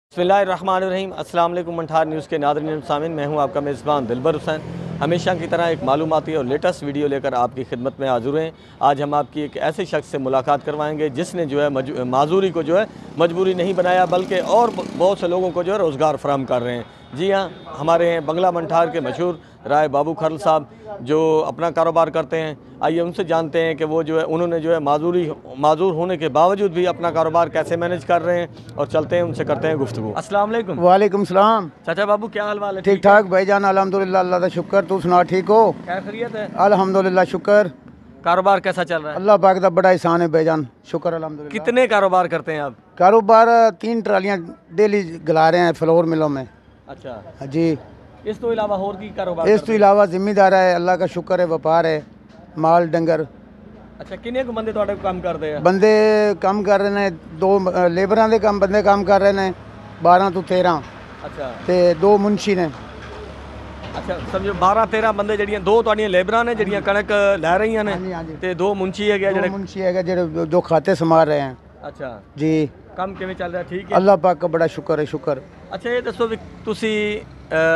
बिस्मिल्लाहिर्रहमानिर्रहीम। अस्सलाम वालेकुम। मंठार न्यूज़ के नाज़रीन सामीन, मैं हूं आपका मेज़बान दिलबर हुसैन। हमेशा की तरह एक मालूमाती और लेटेस्ट वीडियो लेकर आपकी खिदमत में हाज़िर हैं। आज हम आपकी एक ऐसे शख्स से मुलाकात करवाएंगे जिसने जो है माजूरी को जो है मजबूरी नहीं बनाया, बल्कि और बहुत से लोगों को जो है रोज़गार फराहम कर रहे हैं। जी हाँ, हमारे हैं बंगला मंठार के मशहूर राय बाबू खरल साहब, जो अपना कारोबार करते हैं। आइए उनसे जानते हैं कि वो जो है उन्होंने जो है माजूर होने के बावजूद भी अपना कारोबार कैसे मैनेज कर रहे हैं, और चलते हैं उनसे करते हैं गुफ्तगू। अस्सलाम वालेकुम। वालेकुम सलाम। चाचा बाबू, क्या हाल वाल है? ठीक ठाक भाईजान, अल्हम्दुलिल्लाह, अल्लाह का शुक्र। तू सुना, ठीक हो? क्या खैरियत है? अल्हम्दुलिल्लाह, शुक्र। कारोबार कैसा चल रहा है? अल्लाह पाक का बड़ा एहसान है भाईजान, शुक्र अल्हम्दुलिल्लाह। कितने कारोबार करते हैं आप? कारोबार 3 ट्रालियाँ डेली गला रहे हैं फ्लोर मिलों में। अच्छा जी। इस तो इलावा और की कारोबार इस तो इलावा जिम्मेदार है, अल्लाह का शुक्र है, व्यापार है, माल डंगर। अच्छा, किन्ने को बंदे थोड़े काम करते हैं? बंदे कम कर रहे हैं, 2 लेबरां दे काम बंदे काम कर रहे हैं, 12 ਤੋਂ 13। अच्छा ਤੇ 2 ਮੁਨਸ਼ੀ ਨੇ। अच्छा, समझो 12-13 ਬੰਦੇ ਜਿਹੜੀਆਂ 2 ਤੁਹਾਡੀਆਂ ਲੇਬਰਾਂ ਨੇ ਜਿਹੜੀਆਂ ਕਣਕ ਲੈ ਰਹੀਆਂ ਨੇ, ਹਾਂਜੀ ਹਾਂਜੀ। ਤੇ 2 ਮੁੰਚੀ ਹੈਗੇ 2 ਜਿਹੜੇ। ਮੁਨਸ਼ੀ ਹੈਗੇ ਜਿਹੜੇ ਜੋ ਖਾਤੇ ਸੰਭਾਲ ਰਹੇ हैं। अच्छा, जी। ਕੰਮ ਕਿਵੇਂ ਚੱਲ ਰਿਹਾ? ਠੀਕ ਹੈ। अल्लाह पाक का बड़ा शुक्र है, शुक्र। ਅੱਛਾ, ਇਹ ਦੱਸੋ ਵੀ ਤੁਸੀਂ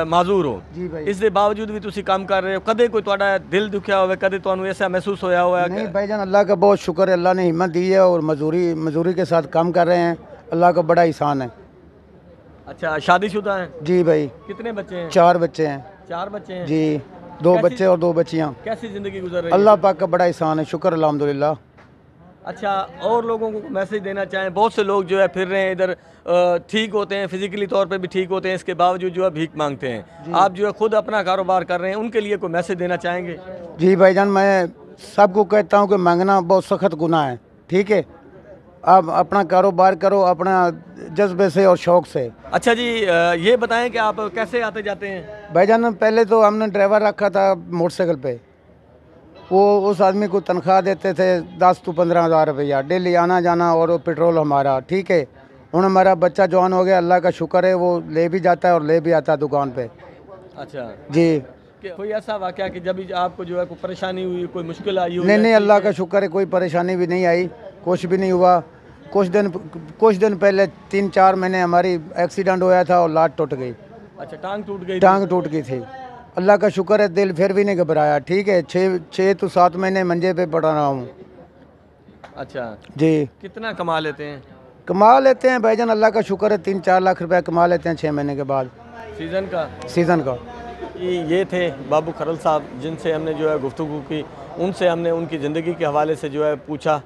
ਮਾਜ਼ੂਰ ਹੋ, जी भाई। ਇਸ ਦੇ ਬਾਵਜੂਦ ਵੀ ਤੁਸੀਂ ਕੰਮ ਕਰ ਰਹੇ ਹੋ। ਕਦੇ ਕੋਈ ਤੁਹਾਡਾ ਦਿਲ ਦੁਖਿਆ ਹੋਵੇ, ਕਦੇ ਤੁਹਾਨੂੰ ऐसा महसूस होया हुआ है? नहीं भाईजान, अल्लाह का बहुत शुक्र है, अल्लाह ने हिम्मत दी है और मजदूरी के साथ काम कर रहे हैं। अल्लाह का बड़ा एहसान है। अच्छा, शादीशुदा हैं? जी भाई। कितने बच्चे हैं? 4 बच्चे हैं। 4 बच्चे हैं? जी, 2 कैसी- बच्चे और 2 बच्चियाँ। कैसी ज़िंदगी गुजर रही है? अल्लाह पाक का बड़ा एहसान है, शुक्र अल्हम्दुलिल्लाह। अच्छा, और लोगों को मैसेज देना चाहें? बहुत से लोग जो है फिर रहे हैं इधर, ठीक होते हैं, फिजिकली तौर पे भी ठीक होते हैं, इसके बावजूद जो है भीख मांगते हैं। आप जो है खुद अपना कारोबार कर रहे हैं, उनके लिए कोई मैसेज देना चाहेंगे? जी भाईजान, मैं सबको कहता हूँ कि मांगना बहुत सख्त गुनाह है, ठीक है। आप अपना कारोबार करो अपना जज्बे से और शौक से। अच्छा जी, ये बताएं कि आप कैसे आते जाते हैं? भाईजान, पहले तो हमने ड्राइवर रखा था मोटरसाइकिल पे, वो उस आदमी को तनख्वाह देते थे 10 to 15 हज़ार रुपया डेली आना जाना, और वो पेट्रोल हमारा, ठीक है। हूँ हमारा बच्चा जवान हो गया, अल्लाह का शुक्र है, वो ले भी जाता है और ले भी आता है दुकान पे। अच्छा जी। कोई ऐसा वाक़या कि जब आपको जो है कोई परेशानी हुई, कोई मुश्किल आई हो? नहीं नहीं, अल्लाह का शुक्र है, कोई परेशानी भी नहीं आई, कुछ भी नहीं हुआ। कुछ दिन पहले 3-4 महीने हमारी एक्सीडेंट हुआ था और लात टूट गई। अच्छा, टांग टूट गई? टांग टूट गई थी। अल्लाह का शुक्र है, दिल फिर भी नहीं घबराया, ठीक है। 6 to 7 महीने मंजे पे पड़ा रहा हूँ। अच्छा जी। कितना कमा लेते हैं? कमा लेते हैं भाईजान, अल्लाह का शुक्र है, 3-4 लाख रुपया कमा लेते हैं 6 महीने के बाद, सीज़न का। ये थे बाबू खरल साहब, जिनसे हमने जो है गुफ्तगू की, उनसे हमने उनकी ज़िंदगी के हवाले से जो है पूछा।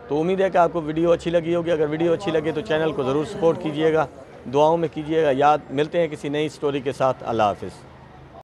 तो उम्मीद है कि आपको वीडियो अच्छी लगी होगी। अगर वीडियो अच्छी लगे तो चैनल को ज़रूर सपोर्ट कीजिएगा, दुआओं में कीजिएगा याद। मिलते हैं किसी नई स्टोरी के साथ। अल्लाह हाफ़िज़।